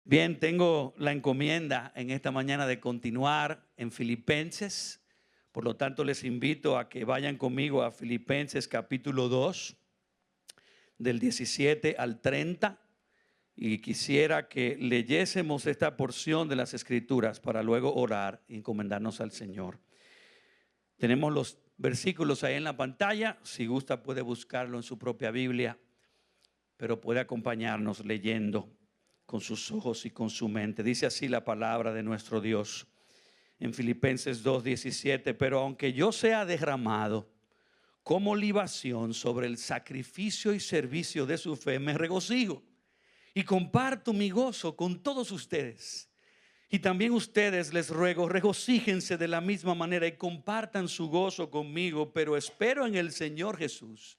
Bien, tengo la encomienda en esta mañana de continuar en Filipenses. Por lo tanto, les invito a que vayan conmigo a Filipenses capítulo 2, del 17 al 30. Y quisiera que leyésemos esta porción de las Escrituras para luego orar y encomendarnos al Señor. Tenemos los versículos ahí en la pantalla. Si gusta puede buscarlo en su propia Biblia, pero puede acompañarnos leyendo con sus ojos y con su mente. Dice así la palabra de nuestro Dios en Filipenses 2:17: pero aunque yo sea derramado como libación sobre el sacrificio y servicio de su fe, me regocijo y comparto mi gozo con todos ustedes. Y también ustedes, les ruego, regocíjense de la misma manera y compartan su gozo conmigo. Pero espero en el Señor Jesús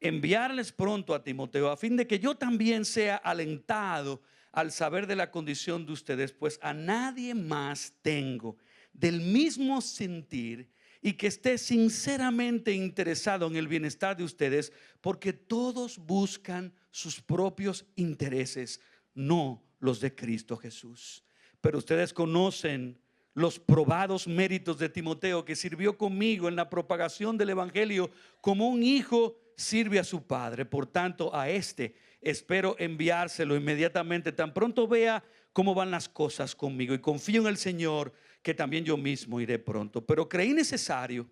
enviarles pronto a Timoteo, a fin de que yo también sea alentado al saber de la condición de ustedes, pues a nadie más tengo del mismo sentir y que esté sinceramente interesado en el bienestar de ustedes, porque todos buscan sus propios intereses, no los de Cristo Jesús. Pero ustedes conocen los probados méritos de Timoteo, que sirvió conmigo en la propagación del evangelio como un hijo sirve a su padre. Por tanto, a este espero enviárselo inmediatamente, tan pronto vea cómo van las cosas conmigo, y confío en el Señor que también yo mismo iré pronto. Pero creí necesario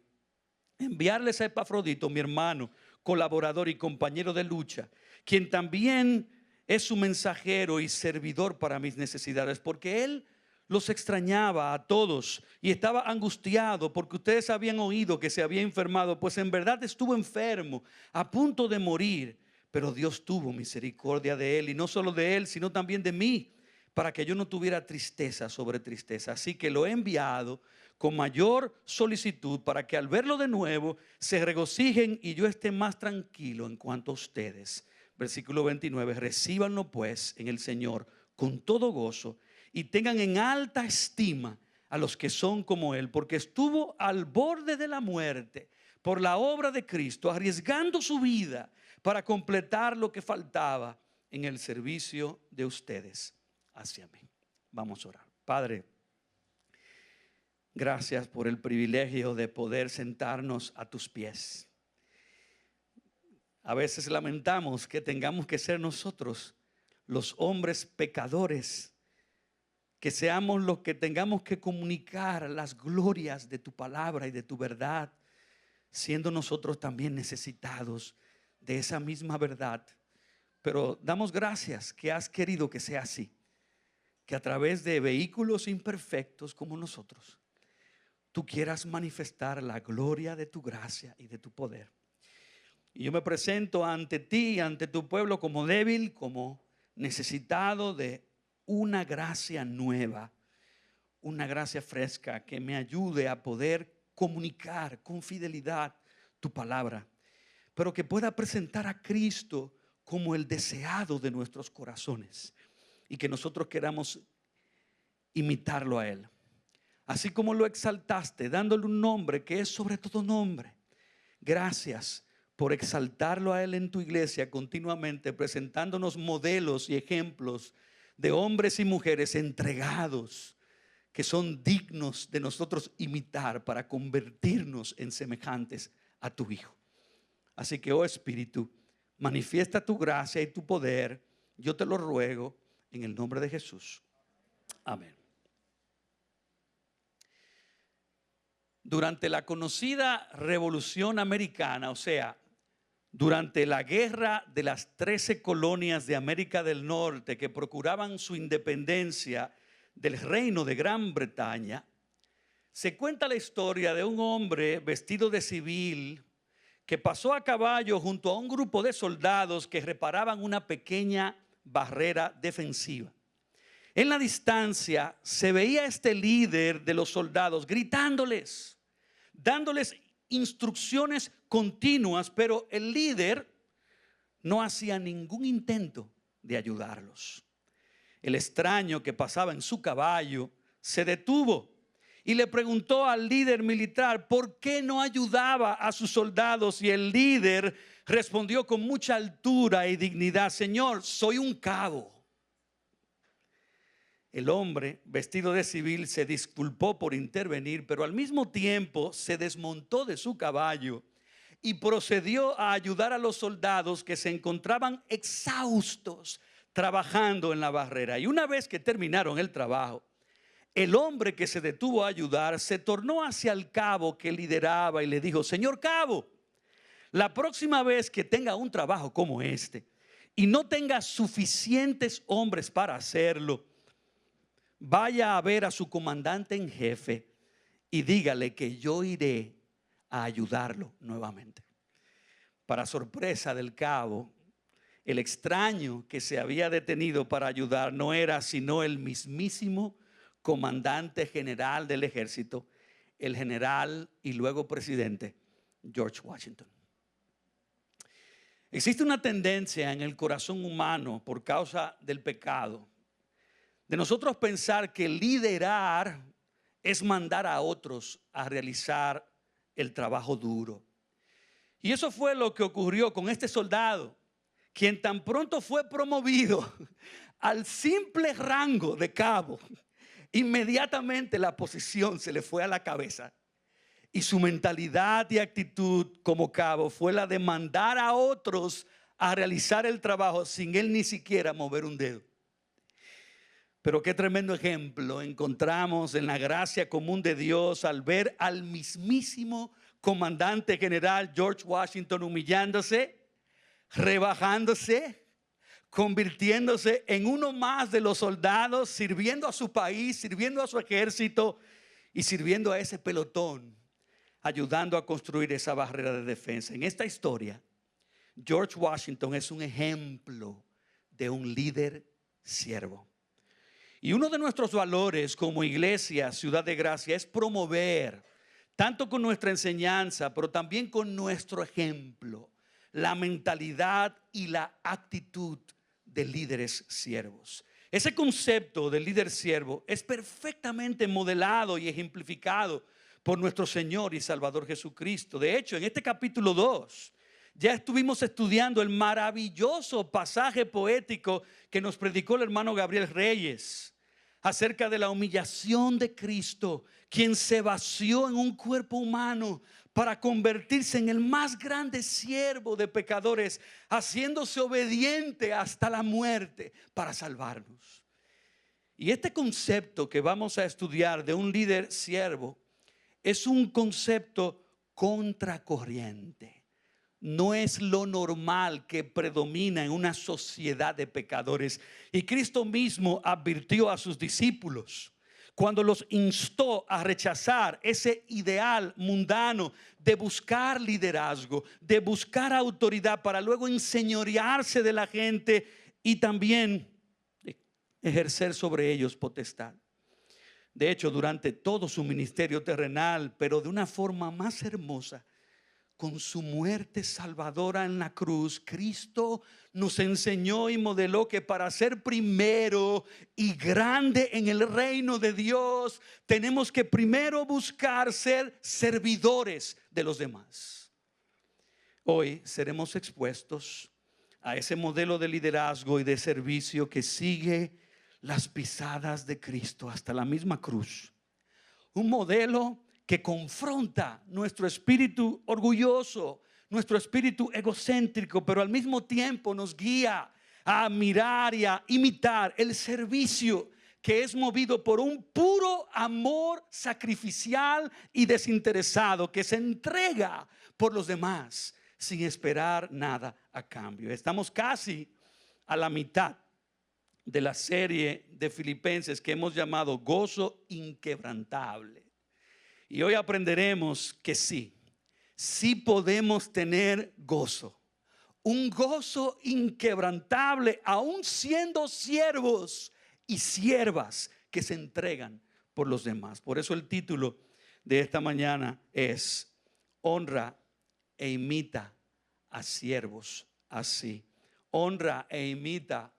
enviarles a Epafrodito, mi hermano, colaborador y compañero de lucha, quien también es su mensajero y servidor para mis necesidades, porque él los extrañaba a todos y estaba angustiado porque ustedes habían oído que se había enfermado, pues en verdad estuvo enfermo, a punto de morir. Pero Dios tuvo misericordia de él, y no solo de él, sino también de mí, para que yo no tuviera tristeza sobre tristeza. Así que lo he enviado con mayor solicitud, para que al verlo de nuevo se regocijen y yo esté más tranquilo en cuanto a ustedes. Versículo 29: recíbanlo pues en el Señor con todo gozo y tengan en alta estima a los que son como él, porque estuvo al borde de la muerte por la obra de Cristo, arriesgando su vida para completar lo que faltaba en el servicio de ustedes hacia mí. Vamos a orar. Padre, gracias por el privilegio de poder sentarnos a tus pies. A veces lamentamos que tengamos que ser nosotros los hombres pecadores, que seamos los que tengamos que comunicar las glorias de tu palabra y de tu verdad, siendo nosotros también necesitados de esa misma verdad. Pero damos gracias que has querido que sea así, que a través de vehículos imperfectos como nosotros, tú quieras manifestar la gloria de tu gracia y de tu poder. Y yo me presento ante ti, ante tu pueblo, como débil, como necesitado de una gracia nueva, una gracia fresca que me ayude a poder comunicar con fidelidad tu palabra, pero que pueda presentar a Cristo como el deseado de nuestros corazones y que nosotros queramos imitarlo a Él. Así como lo exaltaste, dándole un nombre que es sobre todo nombre. Gracias por exaltarlo a Él en tu iglesia continuamente, presentándonos modelos y ejemplos de hombres y mujeres entregados, que son dignos de nosotros imitar para convertirnos en semejantes a tu Hijo. Así que, oh Espíritu, manifiesta tu gracia y tu poder. Yo te lo ruego en el nombre de Jesús. Amén. Durante la conocida Revolución Americana, o sea, durante la guerra de las 13 colonias de América del Norte que procuraban su independencia del reino de Gran Bretaña, se cuenta la historia de un hombre vestido de civil que pasó a caballo junto a un grupo de soldados que reparaban una pequeña barrera defensiva. En la distancia se veía este líder de los soldados gritándoles, dándoles instrucciones continuas, pero el líder no hacía ningún intento de ayudarlos. El extraño que pasaba en su caballo se detuvo y le preguntó al líder militar por qué no ayudaba a sus soldados, y el líder respondió con mucha altura y dignidad: Señor, soy un cabo. El hombre, vestido de civil, se disculpó por intervenir, pero al mismo tiempo se desmontó de su caballo y procedió a ayudar a los soldados que se encontraban exhaustos trabajando en la barrera. Y una vez que terminaron el trabajo, el hombre que se detuvo a ayudar se tornó hacia el cabo que lideraba y le dijo: señor cabo, la próxima vez que tenga un trabajo como este y no tenga suficientes hombres para hacerlo, vaya a ver a su comandante en jefe y dígale que yo iré a ayudarlo nuevamente. Para sorpresa del cabo, el extraño que se había detenido para ayudar no era sino el mismísimo comandante general del ejército, el general y luego presidente George Washington. Existe una tendencia en el corazón humano por causa del pecado de nosotros pensar que liderar es mandar a otros a realizar el trabajo duro. Y eso fue lo que ocurrió con este soldado, quien tan pronto fue promovido al simple rango de cabo, inmediatamente la posición se le fue a la cabeza. Y su mentalidad y actitud como cabo fue la de mandar a otros a realizar el trabajo sin él ni siquiera mover un dedo. Pero qué tremendo ejemplo encontramos en la gracia común de Dios al ver al mismísimo comandante general George Washington humillándose, rebajándose, convirtiéndose en uno más de los soldados, sirviendo a su país, sirviendo a su ejército y sirviendo a ese pelotón, ayudando a construir esa barrera de defensa. En esta historia, George Washington es un ejemplo de un líder siervo. Y uno de nuestros valores como iglesia, Ciudad de Gracia, es promover, tanto con nuestra enseñanza, pero también con nuestro ejemplo, la mentalidad y la actitud de líderes siervos. Ese concepto de líder siervo es perfectamente modelado y ejemplificado por nuestro Señor y Salvador Jesucristo. De hecho, en este capítulo 2 ya estuvimos estudiando el maravilloso pasaje poético que nos predicó el hermano Gabriel Reyes acerca de la humillación de Cristo, quien se vació en un cuerpo humano para convertirse en el más grande siervo de pecadores, haciéndose obediente hasta la muerte para salvarnos. Y este concepto que vamos a estudiar de un líder siervo es un concepto contracorriente. No es lo normal que predomina en una sociedad de pecadores. Y Cristo mismo advirtió a sus discípulos cuando los instó a rechazar ese ideal mundano de buscar liderazgo, de buscar autoridad para luego enseñorearse de la gente y también ejercer sobre ellos potestad. De hecho, durante todo su ministerio terrenal, pero de una forma más hermosa, con su muerte salvadora en la cruz, Cristo nos enseñó y modeló que para ser primero y grande en el reino de Dios, tenemos que primero buscar ser servidores de los demás. Hoy seremos expuestos a ese modelo de liderazgo y de servicio que sigue las pisadas de Cristo hasta la misma cruz. Un modelo que confronta nuestro espíritu orgulloso, nuestro espíritu egocéntrico, pero al mismo tiempo nos guía a mirar y a imitar el servicio que es movido por un puro amor sacrificial y desinteresado, que se entrega por los demás sin esperar nada a cambio. Estamos casi a la mitad de la serie de Filipenses que hemos llamado Gozo Inquebrantable. Y hoy aprenderemos que sí podemos tener gozo, un gozo inquebrantable, aún siendo siervos y siervas que se entregan por los demás. Por eso el título de esta mañana es Honra e imita a siervos así. Honra e imita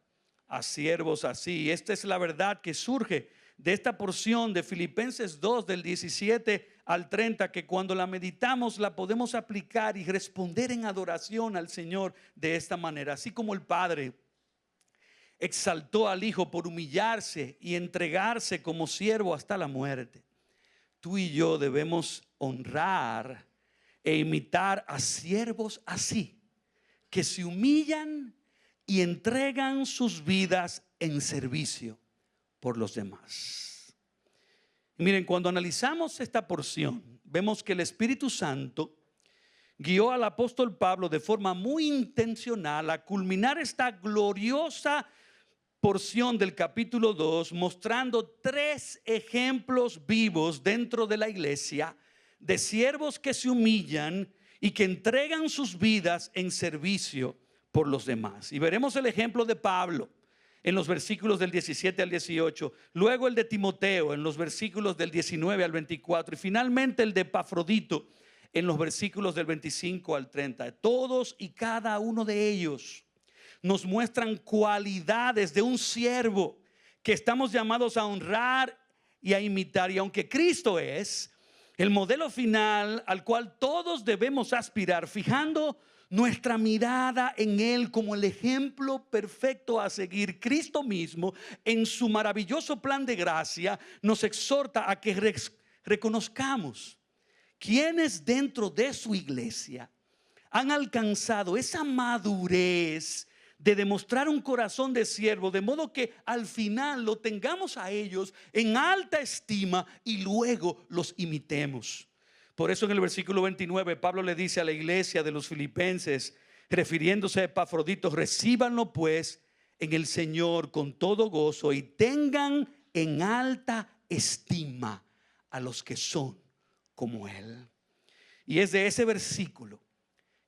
a siervos así. Y esta es la verdad que surge de esta porción de Filipenses 2 del 17 al 30, que cuando la meditamos la podemos aplicar y responder en adoración al Señor de esta manera. Así como el Padre exaltó al Hijo por humillarse y entregarse como siervo hasta la muerte. Tú y yo debemos honrar e imitar a siervos así, que se humillan y entregan sus vidas en servicio por los demás. Y miren, cuando analizamos esta porción, vemos que el Espíritu Santo guió al apóstol Pablo de forma muy intencional a culminar esta gloriosa porción del capítulo 2, mostrando 3 ejemplos vivos dentro de la iglesia de siervos que se humillan y que entregan sus vidas en servicio por los demás. Y veremos el ejemplo de Pablo en los versículos del 17 al 18, luego el de Timoteo en los versículos del 19 al 24 y finalmente el de Epafrodito en los versículos del 25 al 30. Todos y cada uno de ellos nos muestran cualidades de un siervo que estamos llamados a honrar y a imitar. Y aunque Cristo es el modelo final al cual todos debemos aspirar, fijando nuestra mirada en Él como el ejemplo perfecto a seguir, Cristo mismo en su maravilloso plan de gracia nos exhorta a que reconozcamos quienes dentro de su iglesia han alcanzado esa madurez de demostrar un corazón de siervo, de modo que al final lo tengamos a ellos en alta estima y luego los imitemos. Por eso en el versículo 29 Pablo le dice a la iglesia de los filipenses, refiriéndose a Epafrodito: recíbanlo pues en el Señor con todo gozo y tengan en alta estima a los que son como Él. Y es de ese versículo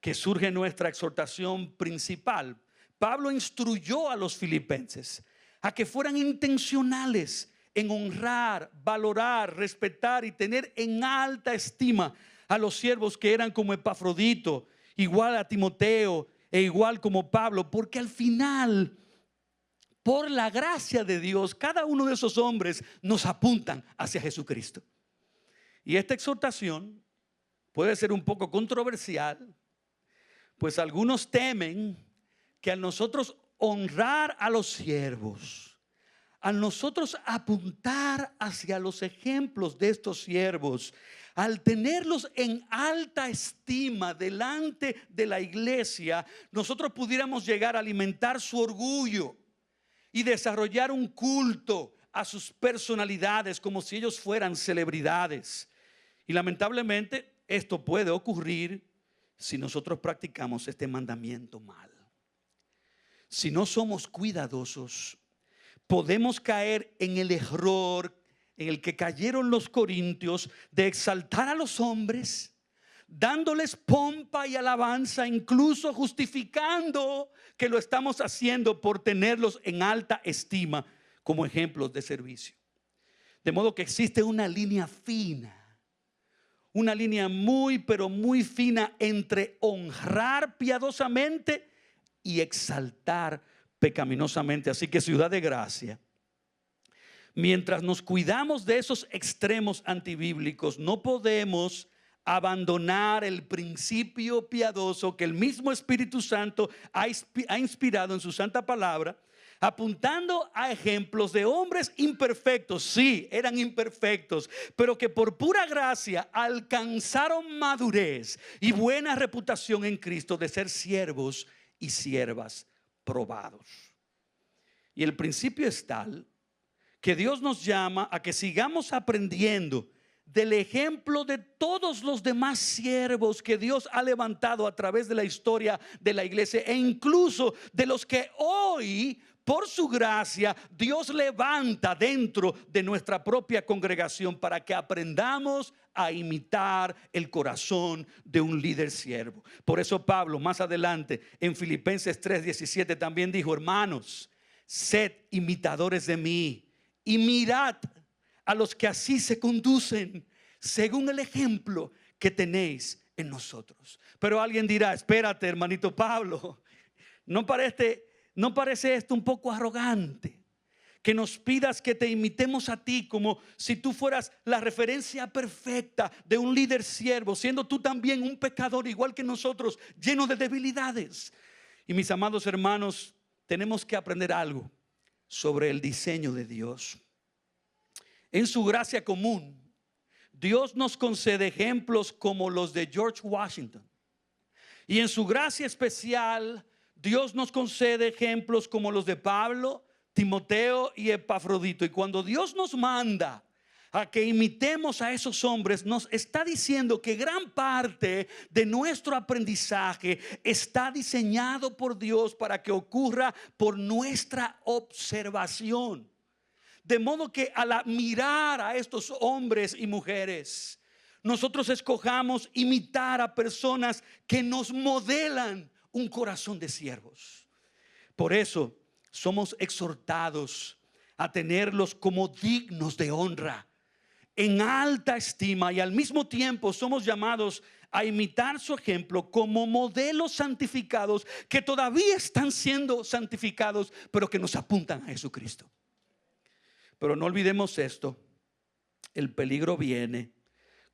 que surge nuestra exhortación principal. Pablo instruyó a los filipenses a que fueran intencionales en honrar, valorar, respetar y tener en alta estima a los siervos que eran como Epafrodito, igual a Timoteo e igual como Pablo, porque al final, por la gracia de Dios, cada uno de esos hombres nos apuntan hacia Jesucristo. Y esta exhortación puede ser un poco controversial, pues algunos temen que al nosotros honrar a los siervos, al nosotros apuntar hacia los ejemplos de estos siervos, al tenerlos en alta estima delante de la iglesia, nosotros pudiéramos llegar a alimentar su orgullo y desarrollar un culto a sus personalidades como si ellos fueran celebridades. Y lamentablemente esto puede ocurrir si nosotros practicamos este mandamiento mal. Si no somos cuidadosos, podemos caer en el error en el que cayeron los corintios de exaltar a los hombres, dándoles pompa y alabanza, incluso justificando que lo estamos haciendo por tenerlos en alta estima como ejemplos de servicio. De modo que existe una línea fina, una línea muy pero muy fina entre honrar piadosamente y exaltar pecaminosamente. Así que, Ciudad de Gracia, mientras nos cuidamos de esos extremos antibíblicos, no podemos abandonar el principio piadoso que el mismo Espíritu Santo ha inspirado en su santa palabra, apuntando a ejemplos de hombres imperfectos. Sí, eran imperfectos, pero que por pura gracia alcanzaron madurez y buena reputación en Cristo de ser siervos y siervas probados. Y el principio es tal que Dios nos llama a que sigamos aprendiendo del ejemplo de todos los demás siervos que Dios ha levantado a través de la historia de la iglesia, e incluso de los que hoy, por su gracia, Dios levanta dentro de nuestra propia congregación para que aprendamos a imitar el corazón de un líder siervo. Por eso Pablo más adelante en Filipenses 3:17 también dijo: hermanos, sed imitadores de mí y mirad a los que así se conducen según el ejemplo que tenéis en nosotros. Pero alguien dirá: espérate, hermanito Pablo, ¿no parece esto un poco arrogante? Que nos pidas que te imitemos a ti como si tú fueras la referencia perfecta de un líder siervo, siendo tú también un pecador igual que nosotros, lleno de debilidades. Y mis amados hermanos, tenemos que aprender algo sobre el diseño de Dios. En su gracia común, Dios nos concede ejemplos como los de George Washington. Y en su gracia especial, Dios nos concede ejemplos como los de Pablo, Timoteo y Epafrodito. Y cuando Dios nos manda a que imitemos a esos hombres, nos está diciendo que gran parte de nuestro aprendizaje está diseñado por Dios para que ocurra por nuestra observación. De modo que al mirar a estos hombres y mujeres, nosotros escojamos imitar a personas que nos modelan un corazón de siervos. Por eso somos exhortados a tenerlos como dignos de honra, en alta estima, y al mismo tiempo somos llamados a imitar su ejemplo como modelos santificados que todavía están siendo santificados, pero que nos apuntan a Jesucristo. Pero no olvidemos esto: el peligro viene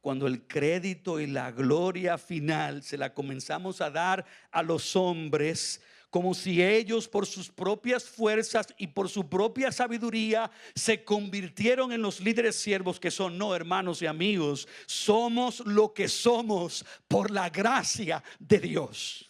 cuando el crédito y la gloria final se la comenzamos a dar a los hombres, como si ellos por sus propias fuerzas y por su propia sabiduría se convirtieron en los líderes siervos que son. No, hermanos y amigos, somos lo que somos por la gracia de Dios.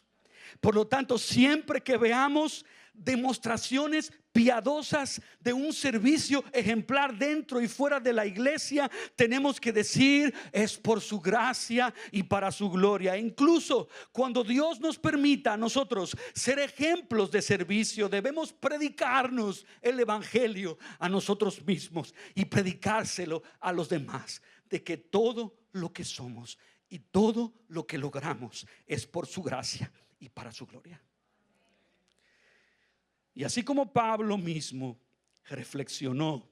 Por lo tanto, siempre que veamos demostraciones piadosas de un servicio ejemplar dentro y fuera de la iglesia, tenemos que decir: es por su gracia y para su gloria. Incluso cuando Dios nos permita a nosotros ser ejemplos de servicio, debemos predicarnos el evangelio a nosotros mismos y predicárselo a los demás, de que todo lo que somos y todo lo que logramos es por su gracia y para su gloria. Y así como Pablo mismo reflexionó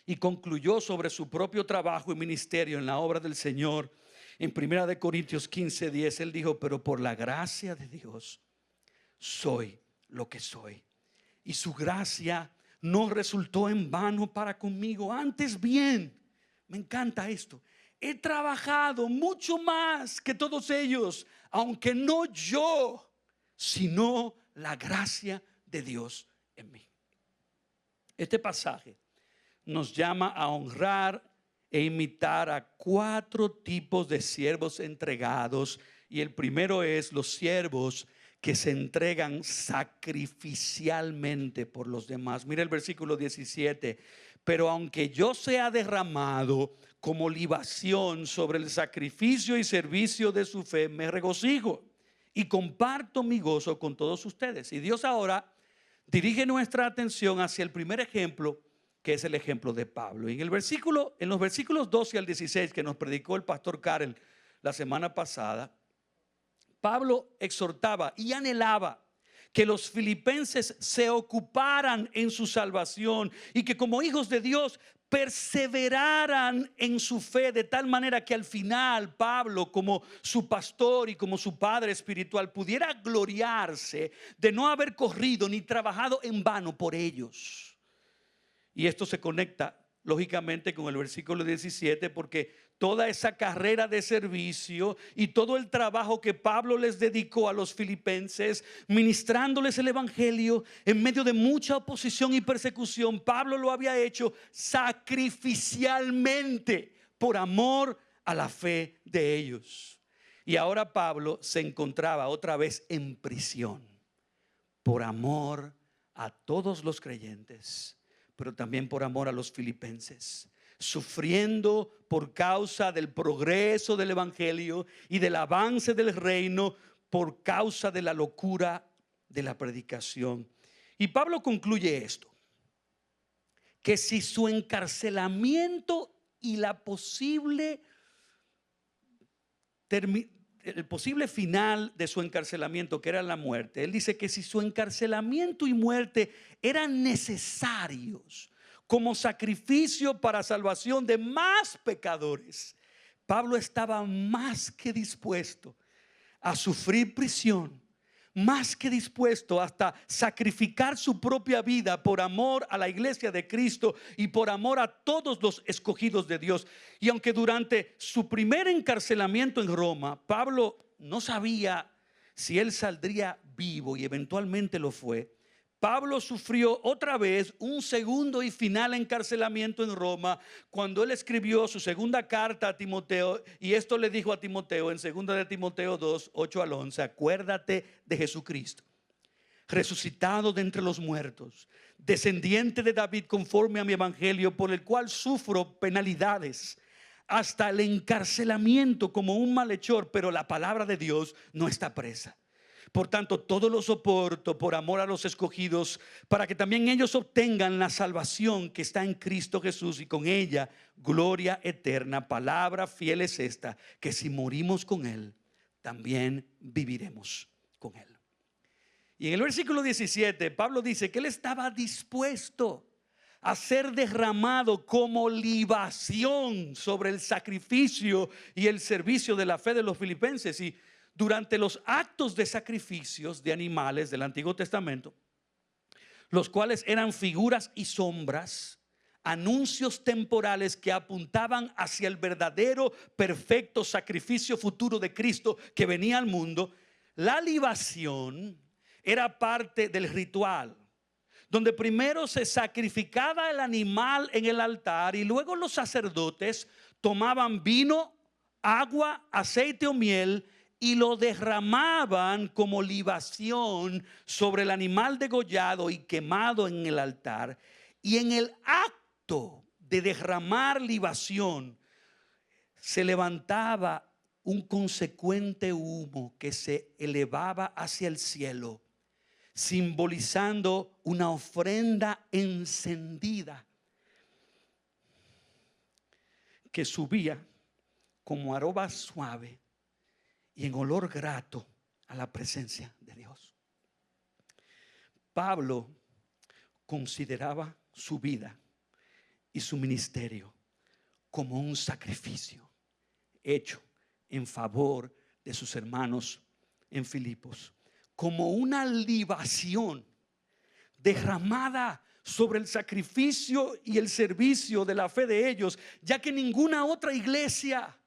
y concluyó sobre su propio trabajo y ministerio en la obra del Señor, en 1 Corintios 15:10, él dijo: pero por la gracia de Dios soy lo que soy, y su gracia no resultó en vano para conmigo. Antes bien, me encanta esto, he trabajado mucho más que todos ellos, aunque no yo, sino la gracia de Dios en mí. Este pasaje nos llama a honrar e imitar a 4 tipos de siervos entregados, y el primero es los siervos que se entregan sacrificialmente por los demás. Mira el versículo 17: pero aunque yo sea derramado como libación sobre el sacrificio y servicio de su fe, me regocijo y comparto mi gozo con todos ustedes. Y Dios ahora dirige nuestra atención hacia el primer ejemplo, que es el ejemplo de Pablo. Y en los versículos 12 al 16 que nos predicó el pastor Karel la semana pasada, Pablo exhortaba y anhelaba que los filipenses se ocuparan en su salvación y que como hijos de Dios perseveraran en su fe, de tal manera que al final Pablo, como su pastor y como su padre espiritual, pudiera gloriarse de no haber corrido ni trabajado en vano por ellos. Y esto se conecta lógicamente con el versículo 17, porque toda esa carrera de servicio y todo el trabajo que Pablo les dedicó a los filipenses, ministrándoles el evangelio en medio de mucha oposición y persecución, Pablo lo había hecho sacrificialmente por amor a la fe de ellos. Y ahora Pablo se encontraba otra vez en prisión por amor a todos los creyentes, pero también por amor a los filipenses, sufriendo por causa del progreso del evangelio y del avance del reino, por causa de la locura de la predicación. Y Pablo concluye esto: que si su encarcelamiento y el posible final de su encarcelamiento, que era la muerte, él dice que si su encarcelamiento y muerte eran necesarios como sacrificio para salvación de más pecadores, Pablo estaba más que dispuesto a sufrir prisión, más que dispuesto hasta sacrificar su propia vida por amor a la iglesia de Cristo y por amor a todos los escogidos de Dios. Y aunque durante su primer encarcelamiento en Roma, Pablo no sabía si él saldría vivo, y eventualmente lo fue, Pablo sufrió otra vez un segundo y final encarcelamiento en Roma cuando él escribió su segunda carta a Timoteo, y esto le dijo a Timoteo en 2 de Timoteo 2, 8 al 11: acuérdate de Jesucristo, resucitado de entre los muertos, descendiente de David conforme a mi evangelio, por el cual sufro penalidades hasta el encarcelamiento como un malhechor, pero la palabra de Dios no está presa. Por tanto, todo lo soporto por amor a los escogidos, para que también ellos obtengan la salvación que está en Cristo Jesús, y con ella gloria eterna. Palabra fiel es esta, que si morimos con Él, también viviremos con Él. Y en el versículo 17, Pablo dice que él estaba dispuesto a ser derramado como libación sobre el sacrificio y el servicio de la fe de los filipenses. Y durante los actos de sacrificios de animales del Antiguo Testamento, los cuales eran figuras y sombras, anuncios temporales que apuntaban hacia el verdadero, perfecto sacrificio futuro de Cristo que venía al mundo, la libación era parte del ritual, donde primero se sacrificaba el animal en el altar y luego los sacerdotes tomaban vino, agua, aceite o miel y lo derramaban como libación sobre el animal degollado y quemado en el altar. Y en el acto de derramar libación se levantaba un consecuente humo que se elevaba hacia el cielo, simbolizando una ofrenda encendida que subía como aroma suave y en olor grato a la presencia de Dios. Pablo consideraba su vida y su ministerio como un sacrificio hecho en favor de sus hermanos en Filipos, como una libación derramada sobre el sacrificio y el servicio de la fe de ellos, ya que ninguna otra iglesia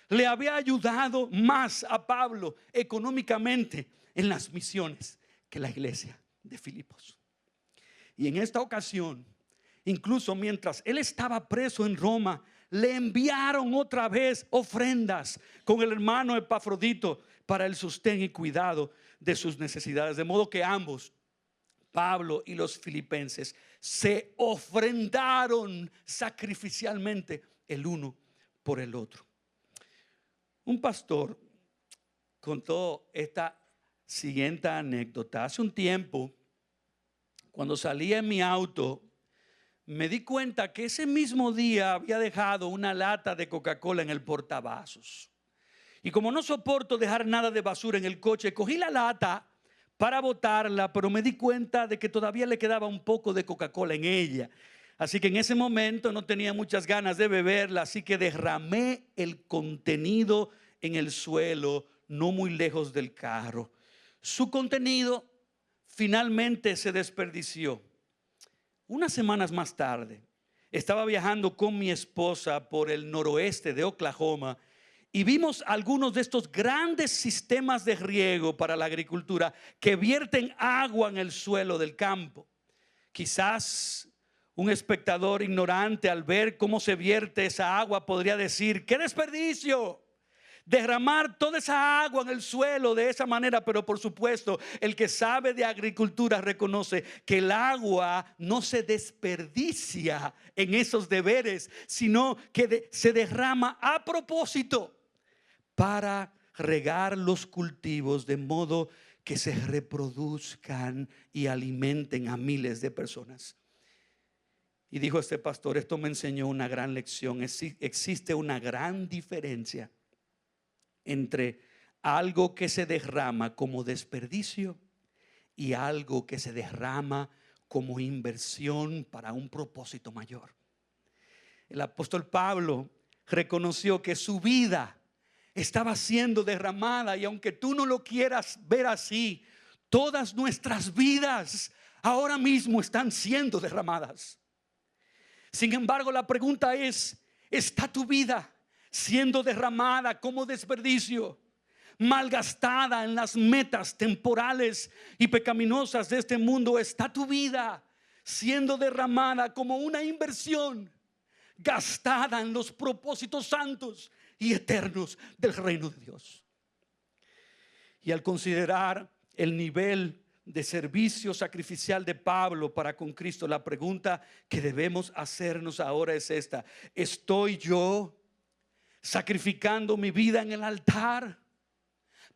le había ayudado más a Pablo económicamente en las misiones que la iglesia de Filipos. Y en esta ocasión, incluso mientras él estaba preso en Roma, le enviaron otra vez ofrendas con el hermano Epafrodito para el sostén y cuidado de sus necesidades. De modo que ambos, Pablo y los filipenses, se ofrendaron sacrificialmente el uno por el otro. Un pastor contó esta siguiente anécdota. Hace un tiempo, cuando salía en mi auto, me di cuenta que ese mismo día había dejado una lata de Coca-Cola en el portavasos. Y como no soporto dejar nada de basura en el coche, cogí la lata para botarla, pero me di cuenta de que todavía le quedaba un poco de Coca-Cola en ella. Así que en ese momento no tenía muchas ganas de beberla, así que derramé el contenido en el suelo, no muy lejos del carro. Su contenido finalmente se desperdició. Unas semanas más tarde, estaba viajando con mi esposa por el noroeste de Oklahoma y vimos algunos de estos grandes sistemas de riego para la agricultura que vierten agua en el suelo del campo. Quizás un espectador ignorante, al ver cómo se vierte esa agua, podría decir: ¡qué desperdicio! Derramar toda esa agua en el suelo de esa manera. Pero por supuesto, el que sabe de agricultura reconoce que el agua no se desperdicia en esos deberes, sino que se derrama a propósito para regar los cultivos, de modo que se reproduzcan y alimenten a miles de personas. Y dijo este pastor: esto me enseñó una gran lección. Existe una gran diferencia entre algo que se derrama como desperdicio y algo que se derrama como inversión para un propósito mayor. El apóstol Pablo reconoció que su vida estaba siendo derramada, y aunque tú no lo quieras ver así, todas nuestras vidas ahora mismo están siendo derramadas. Sin embargo, la pregunta es: ¿está tu vida siendo derramada como desperdicio? malgastada en las metas temporales y pecaminosas de este mundo, está tu vida siendo derramada como una inversión gastada en los propósitos santos y eternos del reino de Dios. Y al considerar el nivel de servicio sacrificial de Pablo para con Cristo, la pregunta que debemos hacernos ahora es esta: ¿estoy yo sacrificando mi vida en el altar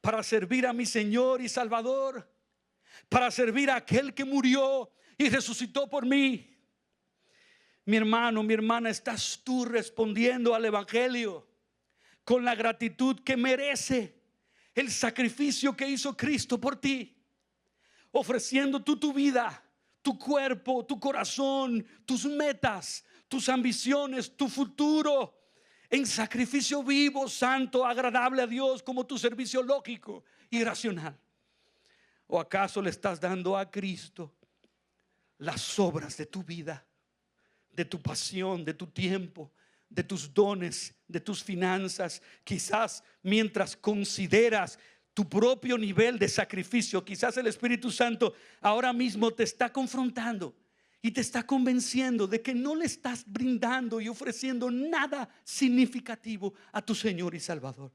para servir a mi Señor y Salvador, para servir a aquel que murió y resucitó por mí? Mi hermano, mi hermana, ¿estás tú respondiendo al evangelio con la gratitud que merece el sacrificio que hizo Cristo por ti? Ofreciendo tú tu vida, tu cuerpo, tu corazón, tus metas, tus ambiciones, tu futuro en sacrificio vivo, santo, agradable a Dios, como tu servicio lógico y racional. ¿O acaso le estás dando a Cristo las obras de tu vida, de tu pasión, de tu tiempo, de tus dones, de tus finanzas? Quizás mientras consideras tu propio nivel de sacrificio, quizás el Espíritu Santo ahora mismo te está confrontando y te está convenciendo de que no le estás brindando y ofreciendo nada significativo a tu Señor y Salvador.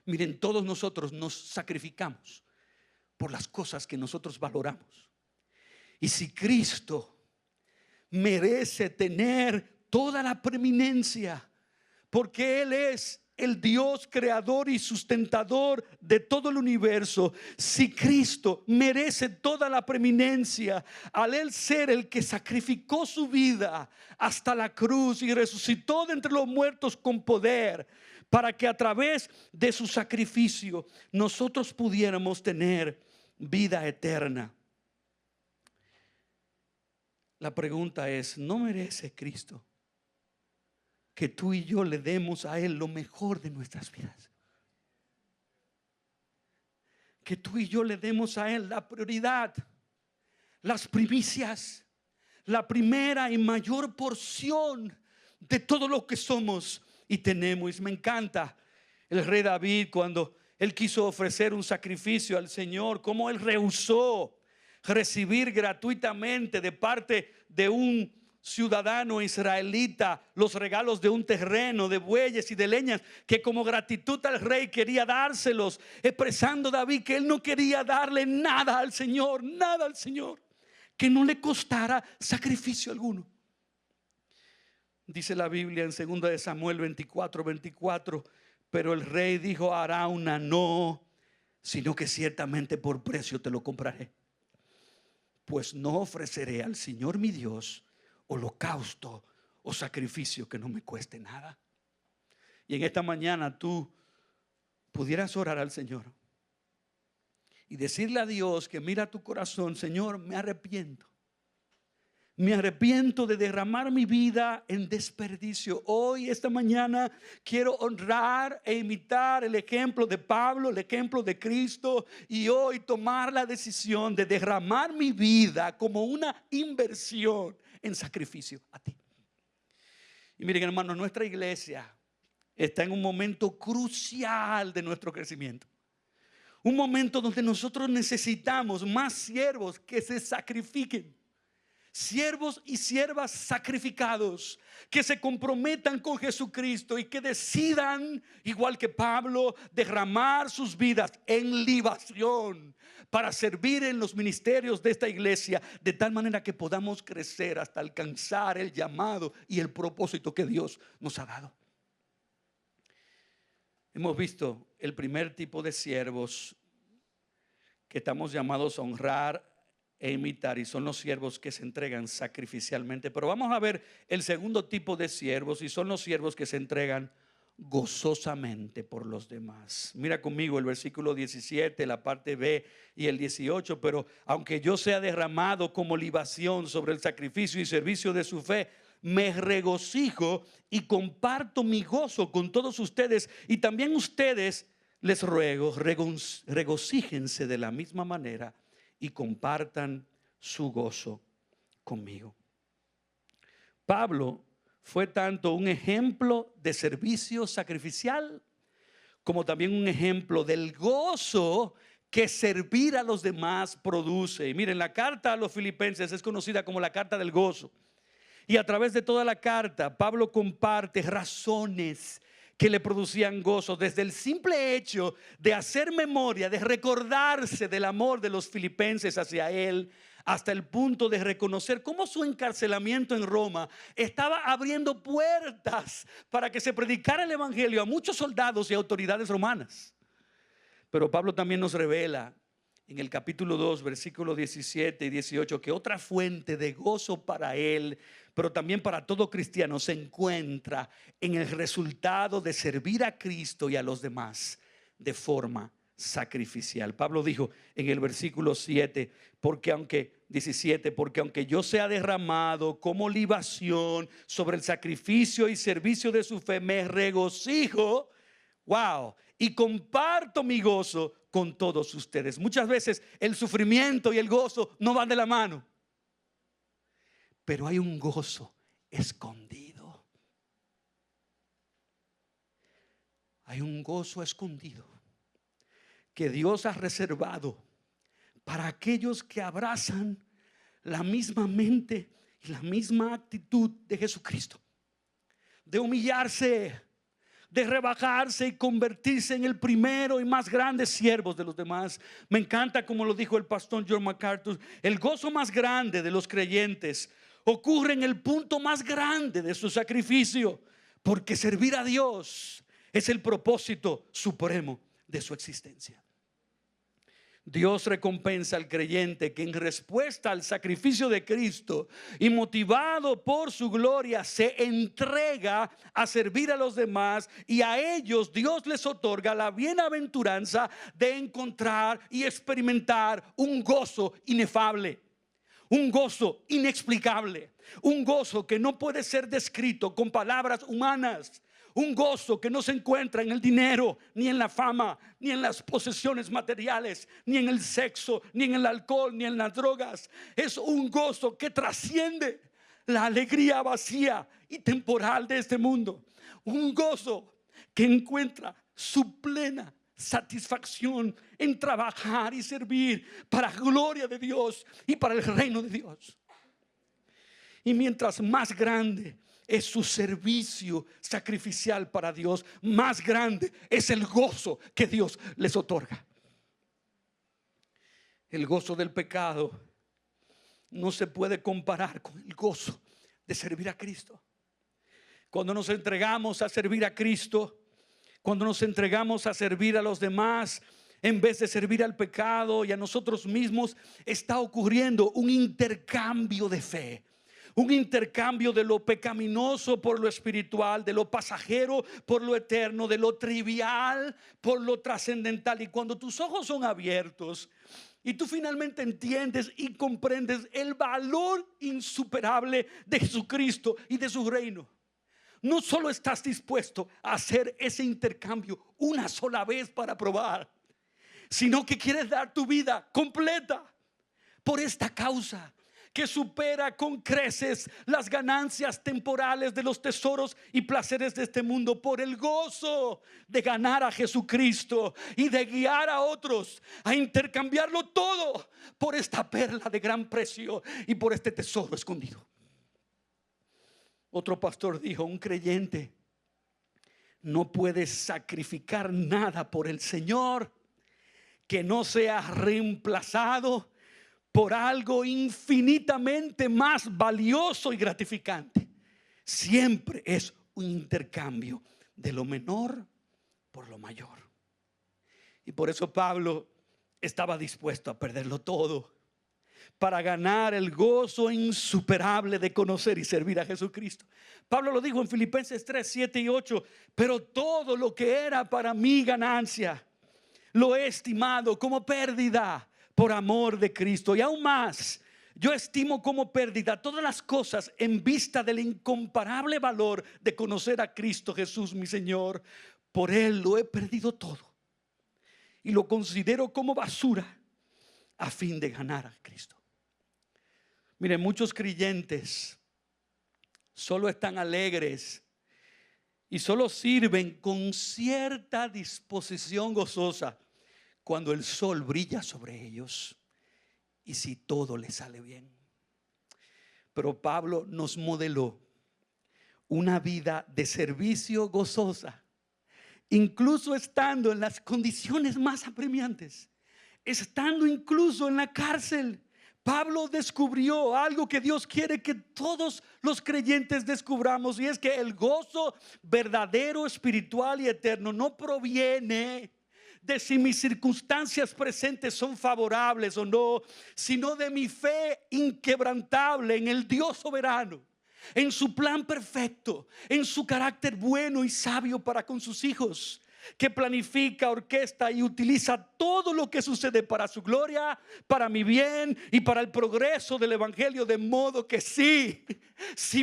Miren, todos nosotros nos sacrificamos por las cosas que nosotros valoramos. Y si Cristo merece tener toda la preeminencia, porque Él es el Dios creador y sustentador de todo el universo, si Cristo merece toda la preeminencia al Él ser el que sacrificó su vida hasta la cruz y resucitó de entre los muertos con poder, para que a través de su sacrificio nosotros pudiéramos tener vida eterna. La pregunta es: ¿no merece Cristo que tú y yo le demos a Él lo mejor de nuestras vidas? Que tú y yo le demos a Él la prioridad, las primicias, la primera y mayor porción de todo lo que somos y tenemos. Me encanta el rey David cuando él quiso ofrecer un sacrificio al Señor, cómo él rehusó recibir gratuitamente de parte de un ciudadano israelita los regalos de un terreno, de bueyes y de leñas, que como gratitud al rey quería dárselos, expresando David que él no quería darle nada al Señor, que no le costara sacrificio alguno. Dice la Biblia en 2 de Samuel 24:24: pero el rey dijo a Arauna: no, sino que ciertamente por precio te lo compraré, pues no ofreceré al Señor mi Dios holocausto o sacrificio que no me cueste nada. Y en esta mañana tú pudieras orar al Señor y decirle a Dios que mira tu corazón: Señor, me arrepiento de derramar mi vida en desperdicio. Hoy, esta mañana, quiero honrar e imitar el ejemplo de Pablo, el ejemplo de Cristo, y hoy tomar la decisión de derramar mi vida como una inversión en sacrificio a ti. Y miren, hermanos, nuestra iglesia está en un momento crucial de nuestro crecimiento. Un momento donde nosotros necesitamos más siervos que se sacrifiquen. Siervos y siervas sacrificados, que se comprometan con Jesucristo y que decidan, igual que Pablo, derramar sus vidas en libación para servir en los ministerios de esta iglesia, de tal manera que podamos crecer hasta alcanzar el llamado y el propósito que Dios nos ha dado. Hemos visto el primer tipo de siervos que estamos llamados a honrar e imitar, y son los siervos que se entregan sacrificialmente. Pero vamos a ver el segundo tipo de siervos, y son los siervos que se entregan gozosamente por los demás. Mira conmigo el versículo 17, la parte B, y el 18: pero aunque yo sea derramado como libación sobre el sacrificio y servicio de su fe, me regocijo y comparto mi gozo con todos ustedes, y también ustedes, les ruego, regocíjense de la misma manera y compartan su gozo conmigo. Pablo fue tanto un ejemplo de servicio sacrificial como también un ejemplo del gozo que servir a los demás produce. Y miren, la carta a los filipenses es conocida como la carta del gozo. Y a través de toda la carta, Pablo comparte razones que le producían gozo, desde el simple hecho de hacer memoria, de recordarse del amor de los filipenses hacia él, hasta el punto de reconocer cómo su encarcelamiento en Roma estaba abriendo puertas para que se predicara el evangelio a muchos soldados y autoridades romanas. Pero Pablo también nos revela en el capítulo 2, versículos 17 y 18, que otra fuente de gozo para él, pero también para todo cristiano, se encuentra en el resultado de servir a Cristo y a los demás de forma sacrificial. Pablo dijo en el versículo 7, porque aunque yo sea derramado como libación sobre el sacrificio y servicio de su fe, me regocijo, y comparto mi gozo con todos ustedes. Muchas veces el sufrimiento y el gozo no van de la mano, pero hay un gozo escondido. Hay un gozo escondido que Dios ha reservado para aquellos que abrazan la misma mente y la misma actitud de Jesucristo, de humillarse, de rebajarse y convertirse en el primero y más grande siervo de los demás. Me encanta como lo dijo el pastor John MacArthur: el gozo más grande de los creyentes ocurre en el punto más grande de su sacrificio, porque servir a Dios es el propósito supremo de su existencia. Dios recompensa al creyente que en respuesta al sacrificio de Cristo y motivado por su gloria se entrega a servir a los demás, y a ellos Dios les otorga la bienaventuranza de encontrar y experimentar un gozo inefable, un gozo inexplicable, un gozo que no puede ser descrito con palabras humanas. Un gozo que no se encuentra en el dinero, ni en la fama, ni en las posesiones materiales, ni en el sexo, ni en el alcohol, ni en las drogas. Es un gozo que trasciende la alegría vacía y temporal de este mundo. Un gozo que encuentra su plena satisfacción en trabajar y servir para la gloria de Dios y para el reino de Dios. Y mientras más grande es su servicio sacrificial para Dios, más grande es el gozo que Dios les otorga. El gozo del pecado no se puede comparar con el gozo de servir a Cristo. Cuando nos entregamos a servir a Cristo, cuando nos entregamos a servir a los demás, en vez de servir al pecado y a nosotros mismos, está ocurriendo un intercambio de fe. Un intercambio de lo pecaminoso por lo espiritual, de lo pasajero por lo eterno, de lo trivial por lo trascendental. Y cuando tus ojos son abiertos y tú finalmente entiendes y comprendes el valor insuperable de Jesucristo y de su reino, no solo estás dispuesto a hacer ese intercambio una sola vez para probar, sino que quieres dar tu vida completa por esta causa, que supera con creces las ganancias temporales de los tesoros y placeres de este mundo, por el gozo de ganar a Jesucristo y de guiar a otros a intercambiarlo todo por esta perla de gran precio y por este tesoro escondido. Otro pastor dijo: un creyente no puede sacrificar nada por el Señor que no sea reemplazado por algo infinitamente más valioso y gratificante. Siempre es un intercambio de lo menor por lo mayor. Y por eso Pablo estaba dispuesto a perderlo todo para ganar el gozo insuperable de conocer y servir a Jesucristo. Pablo lo dijo en Filipenses 3, 7 y 8: pero todo lo que era para mí ganancia, lo he estimado como pérdida por amor de Cristo. Y aún más, yo estimo como pérdida todas las cosas en vista del incomparable valor de conocer a Cristo Jesús mi Señor. Por Él lo he perdido todo y lo considero como basura a fin de ganar a Cristo. Miren, muchos creyentes solo están alegres y solo sirven con cierta disposición gozosa cuando el sol brilla sobre ellos y si todo les sale bien. Pero Pablo nos modeló una vida de servicio gozosa, incluso estando en las condiciones más apremiantes, estando incluso en la cárcel. Pablo descubrió algo que Dios quiere que todos los creyentes descubramos, y es que el gozo verdadero, espiritual y eterno no proviene de si mis circunstancias presentes son favorables o no, sino de mi fe inquebrantable en el Dios soberano, en su plan perfecto, en su carácter bueno y sabio para con sus hijos, que planifica, orquesta y utiliza todo lo que sucede para su gloria, para mi bien y para el progreso del evangelio. De modo que sí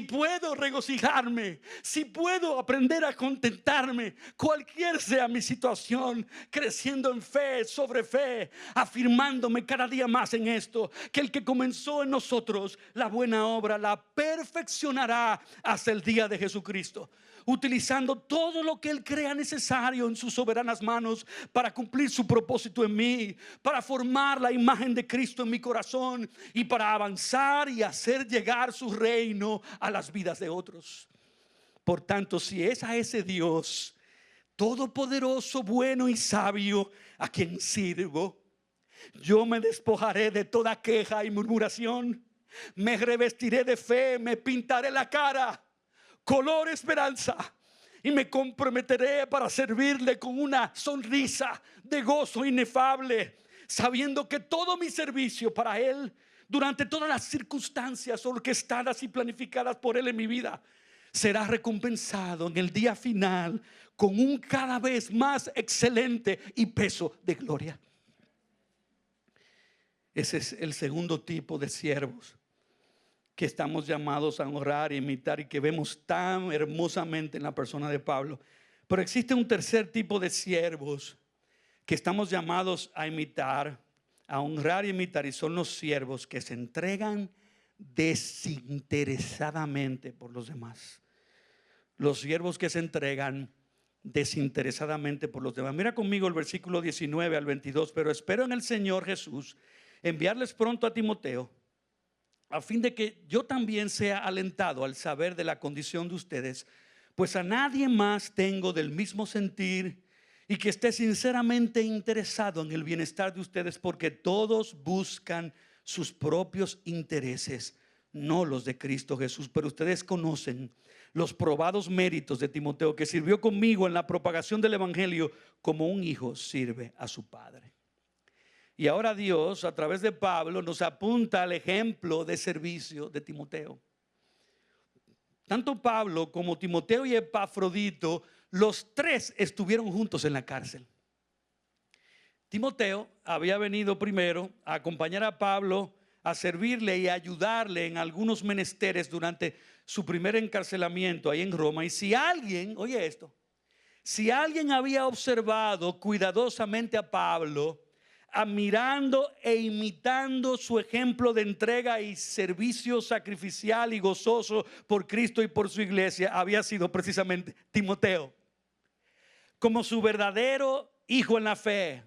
puedo regocijarme, sí puedo aprender a contentarme, cualquier sea mi situación, creciendo en fe sobre fe, afirmándome cada día más en esto, que el que comenzó en nosotros la buena obra la perfeccionará hasta el día de Jesucristo, utilizando todo lo que Él crea necesario en sus soberanas manos para cumplir su propósito en mí, para formar la imagen de Cristo en mi corazón y para avanzar y hacer llegar su reino a las vidas de otros. Por tanto, si es a ese Dios todopoderoso, bueno y sabio a quien sirvo, yo me despojaré de toda queja y murmuración, me revestiré de fe, me pintaré la cara color esperanza y me comprometeré para servirle con una sonrisa de gozo inefable, sabiendo que todo mi servicio para Él durante todas las circunstancias orquestadas y planificadas por Él en mi vida será recompensado en el día final con un cada vez más excelente y peso de gloria. Ese es el segundo tipo de siervos que estamos llamados a honrar e imitar, y que vemos tan hermosamente en la persona de Pablo. Pero existe un tercer tipo de siervos que estamos llamados a imitar, a honrar y imitar, y son los siervos que se entregan desinteresadamente por los demás. Los siervos que se entregan desinteresadamente por los demás. Mira conmigo el versículo 19 al 22. Pero espero en el Señor Jesús enviarles pronto a Timoteo, a fin de que yo también sea alentado al saber de la condición de ustedes, pues a nadie más tengo del mismo sentir, y que esté sinceramente interesado en el bienestar de ustedes, porque todos buscan sus propios intereses, no los de Cristo Jesús. Pero ustedes conocen los probados méritos de Timoteo, que sirvió conmigo en la propagación del evangelio como un hijo sirve a su padre. Y ahora Dios, a través de Pablo, nos apunta al ejemplo de servicio de Timoteo. Tanto Pablo como Timoteo y Epafrodito, los tres estuvieron juntos en la cárcel. Timoteo había venido primero a acompañar a Pablo, a servirle y a ayudarle en algunos menesteres durante su primer encarcelamiento ahí en Roma. Y si alguien, oye esto, si alguien había observado cuidadosamente a Pablo, admirando e imitando su ejemplo de entrega y servicio sacrificial y gozoso por Cristo y por su iglesia, había sido precisamente Timoteo. Como su verdadero hijo en la fe,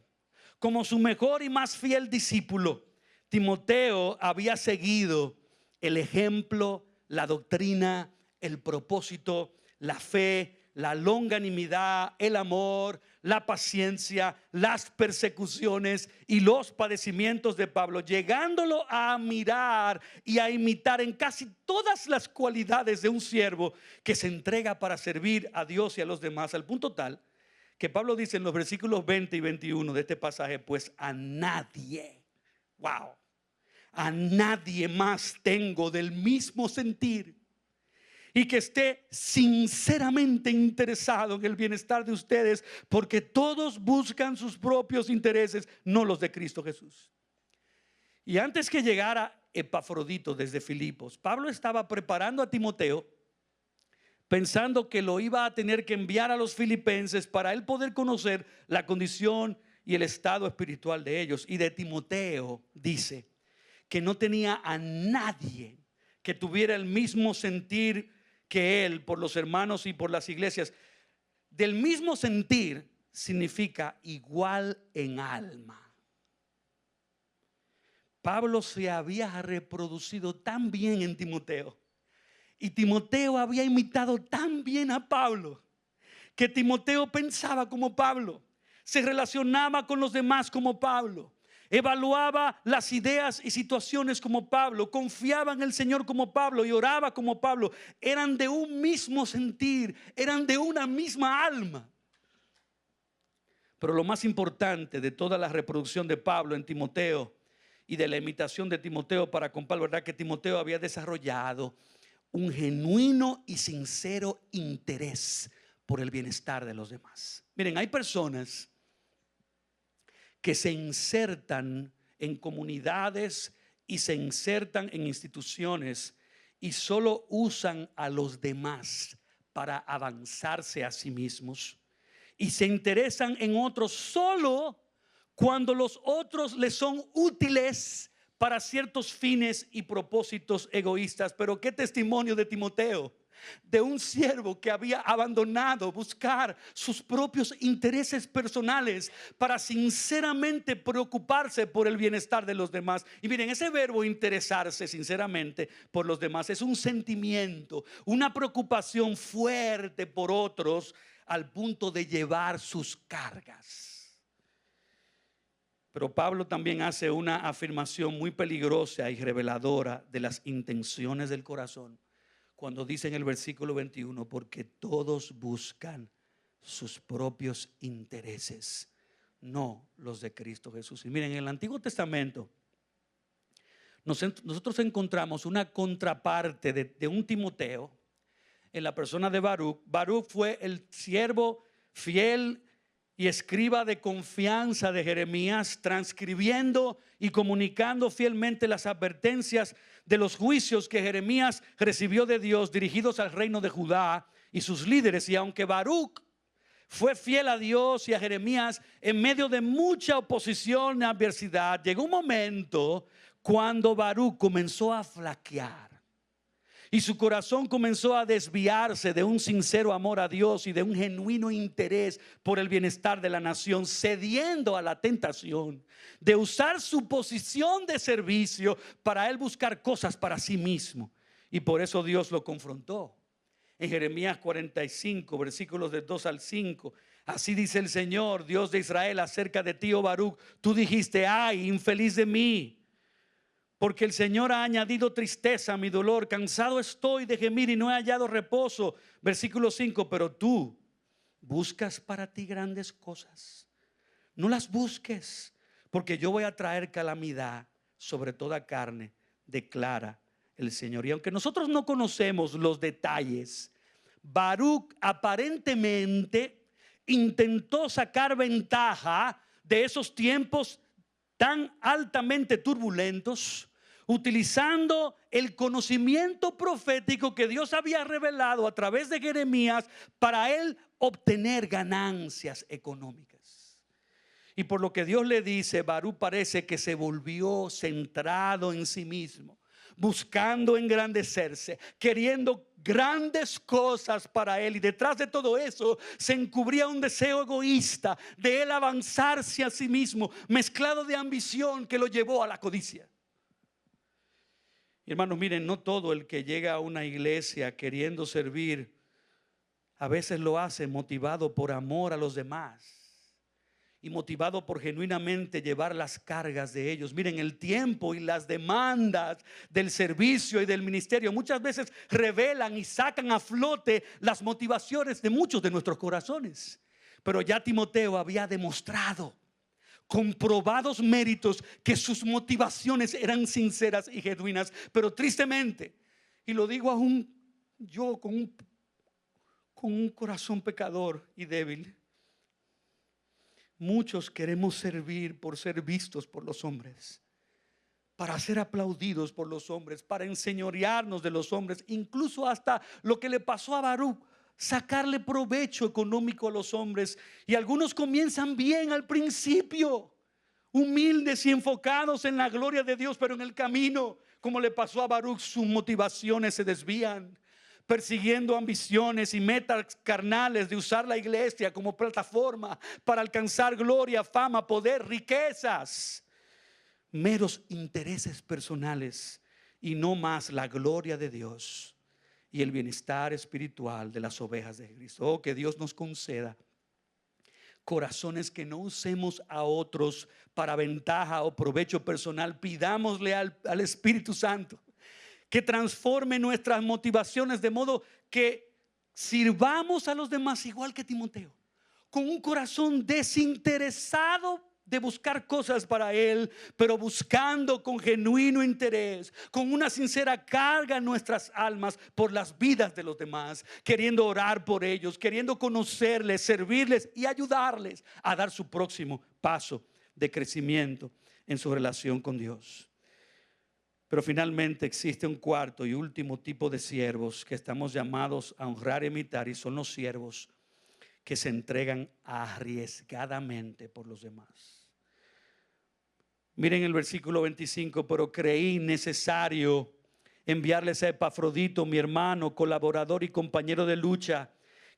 como su mejor y más fiel discípulo, Timoteo había seguido el ejemplo, la doctrina, el propósito, la fe, la longanimidad, el amor, la paciencia, las persecuciones y los padecimientos de Pablo, llegándolo a mirar y a imitar en casi todas las cualidades de un siervo que se entrega para servir a Dios y a los demás, al punto tal que Pablo dice en los versículos 20 y 21 de este pasaje: pues a nadie, a nadie más tengo del mismo sentir, y que esté sinceramente interesado en el bienestar de ustedes, porque todos buscan sus propios intereses, no los de Cristo Jesús. Y antes que llegara Epafrodito desde Filipos, Pablo estaba preparando a Timoteo, pensando que lo iba a tener que enviar a los filipenses para él poder conocer la condición y el estado espiritual de ellos. Y de Timoteo dice que no tenía a nadie que tuviera el mismo sentir que él por los hermanos y por las iglesias. del mismo sentir significa igual en alma. Pablo se había reproducido tan bien en Timoteo, y Timoteo había imitado tan bien a Pablo, que Timoteo pensaba como Pablo, se relacionaba con los demás como Pablo, evaluaba las ideas y situaciones como Pablo, confiaba en el Señor como Pablo y oraba como Pablo. Eran de un mismo sentir, eran de una misma alma. Pero lo más importante de toda la reproducción de Pablo en Timoteo y de la imitación de Timoteo para con Pablo, ¿verdad? Que Timoteo había desarrollado un genuino y sincero interés por el bienestar de los demás. Miren, hay personas que se insertan en comunidades y se insertan en instituciones y solo usan a los demás para avanzarse a sí mismos, y se interesan en otros solo cuando los otros les son útiles para ciertos fines y propósitos egoístas. Pero qué testimonio de Timoteo, de un siervo que había abandonado buscar sus propios intereses personales para sinceramente preocuparse por el bienestar de los demás. Y miren, ese verbo interesarse sinceramente por los demás es un sentimiento, una preocupación fuerte por otros al punto de llevar sus cargas. Pero Pablo también hace una afirmación muy peligrosa y reveladora de las intenciones del corazón cuando dice en el versículo 21, porque todos buscan sus propios intereses, no los de Cristo Jesús. Y miren, en el Antiguo Testamento nosotros encontramos una contraparte de un Timoteo en la persona de Baruc. Baruc fue el siervo fiel y escriba de confianza de Jeremías, transcribiendo y comunicando fielmente las advertencias de los juicios que Jeremías recibió de Dios dirigidos al reino de Judá y sus líderes. Y aunque Baruc fue fiel a Dios y a Jeremías en medio de mucha oposición y adversidad, llegó un momento cuando Baruc comenzó a flaquear y su corazón comenzó a desviarse de un sincero amor a Dios y de un genuino interés por el bienestar de la nación, cediendo a la tentación de usar su posición de servicio para él buscar cosas para sí mismo. Y por eso Dios lo confrontó. En Jeremías 45, versículos de 2 al 5, así dice el Señor, Dios de Israel, acerca de ti, oh Baruc. Tú dijiste: ay, infeliz de mí, porque el Señor ha añadido tristeza a mi dolor. Cansado estoy de gemir y no he hallado reposo. Versículo 5, pero tú buscas para ti grandes cosas. No las busques, porque yo voy a traer calamidad sobre toda carne, declara el Señor. Y aunque nosotros no conocemos los detalles, Baruc aparentemente intentó sacar ventaja de esos tiempos tan altamente turbulentos, utilizando el conocimiento profético que Dios había revelado a través de Jeremías para él obtener ganancias económicas. Y por lo que Dios le dice, Baruc parece que se volvió centrado en sí mismo, buscando engrandecerse, queriendo grandes cosas para él, y detrás de todo eso se encubría un deseo egoísta de él avanzarse a sí mismo, mezclado de ambición que lo llevó a la codicia. Y hermanos, miren, no todo el que llega a una iglesia queriendo servir a veces lo hace motivado por amor a los demás y motivado por genuinamente llevar las cargas de ellos. Miren, el tiempo y las demandas del servicio y del ministerio muchas veces revelan y sacan a flote las motivaciones de muchos de nuestros corazones. Pero ya Timoteo había demostrado, comprobados méritos, que sus motivaciones eran sinceras y genuinas. Pero tristemente, y lo digo aún yo con un corazón pecador y débil, muchos queremos servir por ser vistos por los hombres, para ser aplaudidos por los hombres, para enseñorearnos de los hombres, incluso hasta lo que le pasó a Baruc, sacarle provecho económico a los hombres. Y algunos comienzan bien al principio, humildes y enfocados en la gloria de Dios, pero en el camino, como le pasó a Baruc, sus motivaciones se desvían. persiguiendo ambiciones y metas carnales de usar la iglesia como plataforma para alcanzar gloria, fama, poder, riquezas, meros intereses personales y no más la gloria de Dios y el bienestar espiritual de las ovejas de Cristo. Oh, que Dios nos conceda corazones que no usemos a otros para ventaja o provecho personal. Pidámosle al Espíritu Santo que transforme nuestras motivaciones de modo que sirvamos a los demás igual que Timoteo, con un corazón desinteresado de buscar cosas para Él, pero buscando con genuino interés, con una sincera carga en nuestras almas por las vidas de los demás, queriendo orar por ellos, queriendo conocerles, servirles y ayudarles a dar su próximo paso de crecimiento en su relación con Dios. Pero finalmente existe un cuarto y último tipo de siervos que estamos llamados a honrar y imitar, y son los siervos que se entregan arriesgadamente por los demás. Miren el versículo 25: pero creí necesario enviarles a Epafrodito, mi hermano, colaborador y compañero de lucha,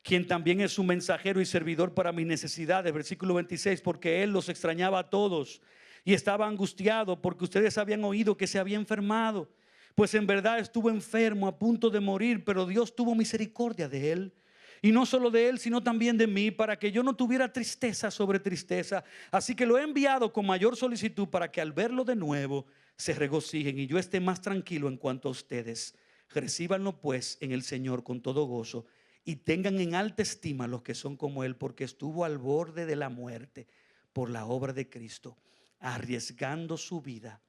quien también es un mensajero y servidor para mis necesidades. Versículo 26: porque él los extrañaba a todos y estaba angustiado porque ustedes habían oído que se había enfermado. Pues en verdad estuvo enfermo, a punto de morir, pero Dios tuvo misericordia de él. Y no solo de él, sino también de mí, para que yo no tuviera tristeza sobre tristeza. Así que lo he enviado con mayor solicitud para que al verlo de nuevo se regocijen y yo esté más tranquilo en cuanto a ustedes. Recíbanlo pues en el Señor con todo gozo y tengan en alta estima los que son como él, porque estuvo al borde de la muerte por la obra de Cristo, arriesgando su vida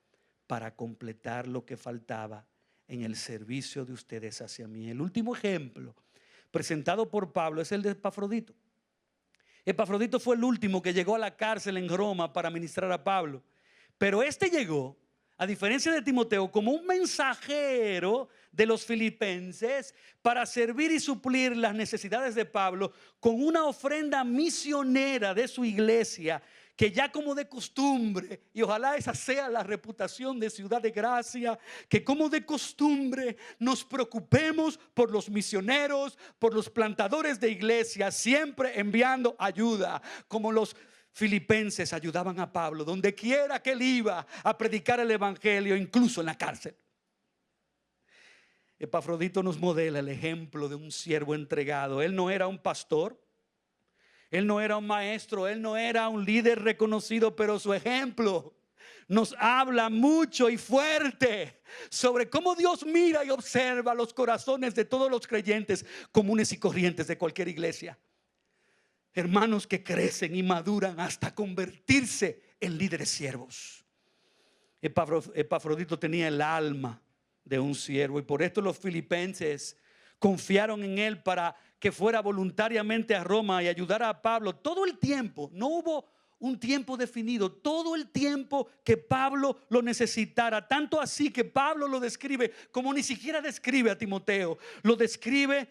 para completar lo que faltaba en el servicio de ustedes hacia mí. El último ejemplo presentado por Pablo es el de Epafrodito. Epafrodito fue el último que llegó a la cárcel en Roma para ministrar a Pablo, pero este llegó, a diferencia de Timoteo, como un mensajero de los filipenses para servir y suplir las necesidades de Pablo con una ofrenda misionera de su iglesia, que ya como de costumbre, y ojalá esa sea la reputación de Ciudad de Gracia, que como de costumbre nos preocupemos por los misioneros, por los plantadores de iglesias, siempre enviando ayuda, como los filipenses ayudaban a Pablo donde quiera que él iba a predicar el evangelio, incluso en la cárcel. Epafrodito nos modela el ejemplo de un siervo entregado. Él no era un pastor, él no era un maestro, él no era un líder reconocido, pero su ejemplo nos habla mucho y fuerte sobre cómo Dios mira y observa los corazones de todos los creyentes comunes y corrientes de cualquier iglesia. Hermanos que crecen y maduran hasta convertirse en líderes siervos. Epafrodito tenía el alma de un siervo y por esto los filipenses confiaron en él para que fuera voluntariamente a Roma y ayudara a Pablo todo el tiempo. No hubo un tiempo definido, todo el tiempo que Pablo lo necesitara, tanto así que Pablo lo describe como ni siquiera describe a Timoteo, lo describe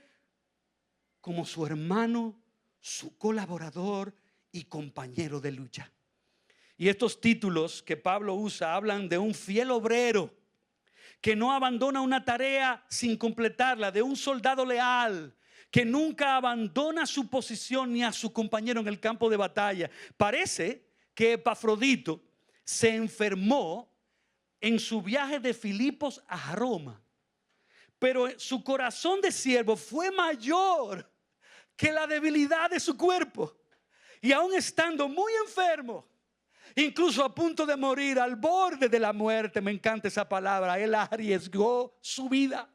como su hermano, su colaborador y compañero de lucha. Y estos títulos que Pablo usa hablan de un fiel obrero que no abandona una tarea sin completarla, de un soldado leal que nunca abandona su posición ni a su compañero en el campo de batalla. Parece que Epafrodito se enfermó en su viaje de Filipos a Roma, pero su corazón de siervo fue mayor que la debilidad de su cuerpo, y aún estando muy enfermo, incluso a punto de morir, al borde de la muerte, me encanta esa palabra, él arriesgó su vida,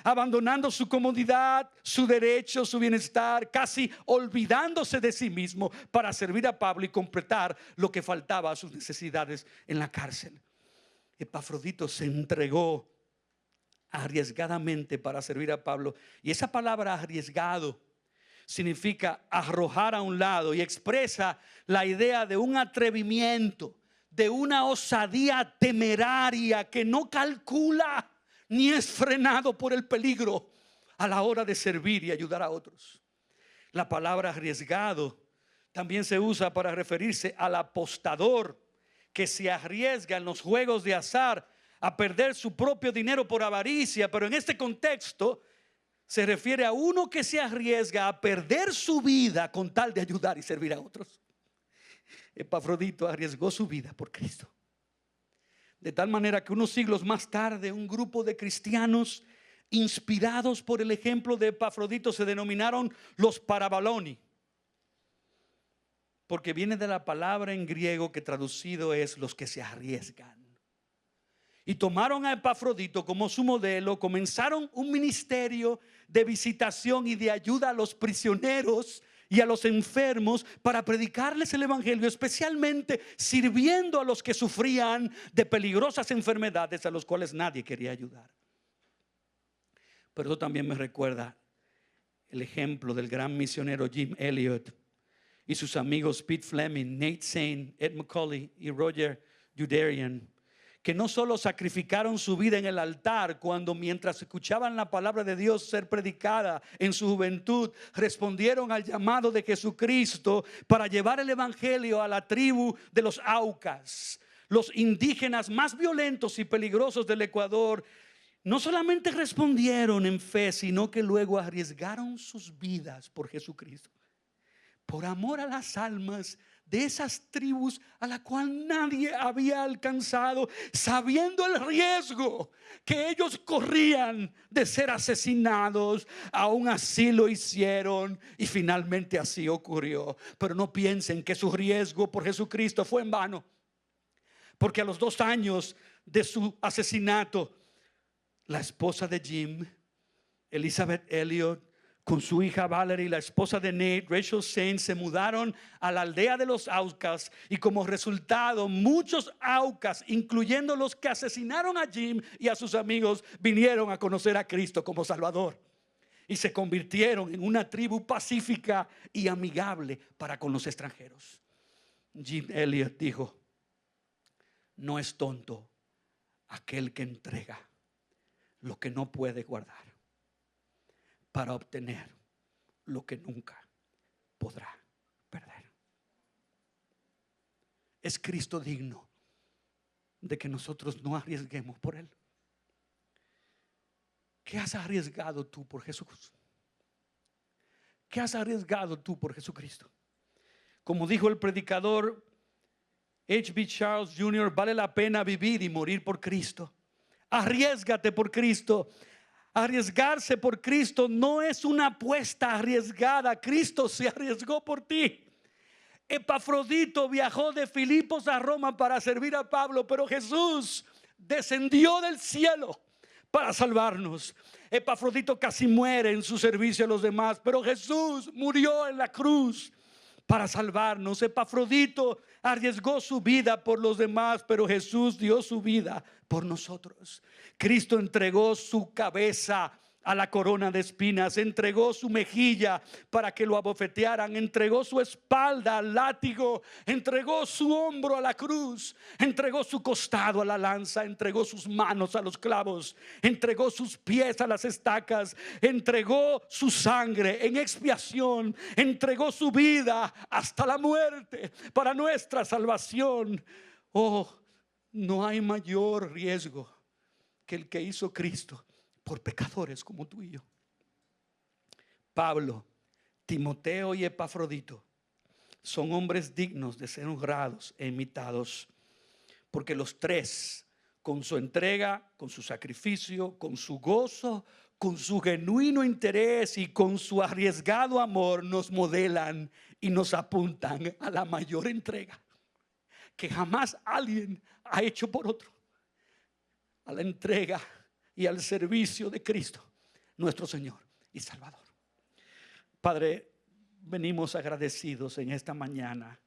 abandonando su comodidad, su derecho, su bienestar, casi olvidándose de sí mismo para servir a Pablo y completar lo que faltaba a sus necesidades en la cárcel. Epafrodito se entregó arriesgadamente para servir a Pablo, y esa palabra arriesgado significa arrojar a un lado y expresa la idea de un atrevimiento, de una osadía temeraria que no calcula ni es frenado por el peligro a la hora de servir y ayudar a otros. La palabra arriesgado también se usa para referirse al apostador que se arriesga en los juegos de azar a perder su propio dinero por avaricia, pero en este contexto se refiere a uno que se arriesga a perder su vida con tal de ayudar y servir a otros. Epafrodito arriesgó su vida por Cristo. De tal manera que unos siglos más tarde, un grupo de cristianos inspirados por el ejemplo de Epafrodito se denominaron los Parabaloni, porque viene de la palabra en griego que traducido es los que se arriesgan. Y tomaron a Epafrodito como su modelo, comenzaron un ministerio de visitación y de ayuda a los prisioneros y a los enfermos para predicarles el evangelio, especialmente sirviendo a los que sufrían de peligrosas enfermedades a los cuales nadie quería ayudar. Pero eso también me recuerda el ejemplo del gran misionero Jim Elliot y sus amigos Pete Fleming, Nate Saint, Ed McCauley y Roger Youderian, que no solo sacrificaron su vida en el altar cuando mientras escuchaban la palabra de Dios ser predicada en su juventud, respondieron al llamado de Jesucristo para llevar el evangelio a la tribu de los Aucas, los indígenas más violentos y peligrosos del Ecuador. No solamente respondieron en fe, sino que luego arriesgaron sus vidas por Jesucristo, por amor a las almas de esas tribus a la cual nadie había alcanzado, sabiendo el riesgo que ellos corrían de ser asesinados. Aún así lo hicieron y finalmente así ocurrió. Pero no piensen que su riesgo por Jesucristo fue en vano, porque a los 2 años de su asesinato, la esposa de Jim, Elizabeth Elliot, con su hija Valerie, la esposa de Nate, Rachel Saint, se mudaron a la aldea de los Aucas, y como resultado muchos Aucas, incluyendo los que asesinaron a Jim y a sus amigos, vinieron a conocer a Cristo como Salvador y se convirtieron en una tribu pacífica y amigable para con los extranjeros. Jim Elliot dijo: no es tonto aquel que entrega lo que no puede guardar para obtener lo que nunca podrá perder. ¿Es Cristo digno de que nosotros no arriesguemos por Él? ¿Qué has arriesgado tú por Jesús? ¿Qué has arriesgado tú por Jesucristo? Como dijo el predicador H.B. Charles Jr., vale la pena vivir y morir por Cristo. Arriésgate por Cristo. Arriesgarse por Cristo no es una apuesta arriesgada. Cristo se arriesgó por ti. Epafrodito viajó de Filipos a Roma para servir a Pablo, pero Jesús descendió del cielo para salvarnos. Epafrodito casi muere en su servicio a los demás, pero Jesús murió en la cruz para salvarnos. Epafrodito arriesgó su vida por los demás, pero Jesús dio su vida por nosotros. Cristo entregó su cabeza a la corona de espinas, entregó su mejilla para que lo abofetearan, entregó su espalda al látigo, entregó su hombro a la cruz, entregó su costado a la lanza, entregó sus manos a los clavos, entregó sus pies a las estacas, entregó su sangre en expiación, entregó su vida hasta la muerte para nuestra salvación. Oh, no hay mayor riesgo que el que hizo Cristo por pecadores como tú y yo. Pablo, Timoteo y Epafrodito son hombres dignos de ser honrados e imitados, porque los tres, con su entrega, con su sacrificio, con su gozo, con su genuino interés y con su arriesgado amor, nos modelan y nos apuntan a la mayor entrega que jamás alguien ha hecho por otro, a la entrega y al servicio de Cristo, nuestro Señor y Salvador. Padre, venimos agradecidos en esta mañana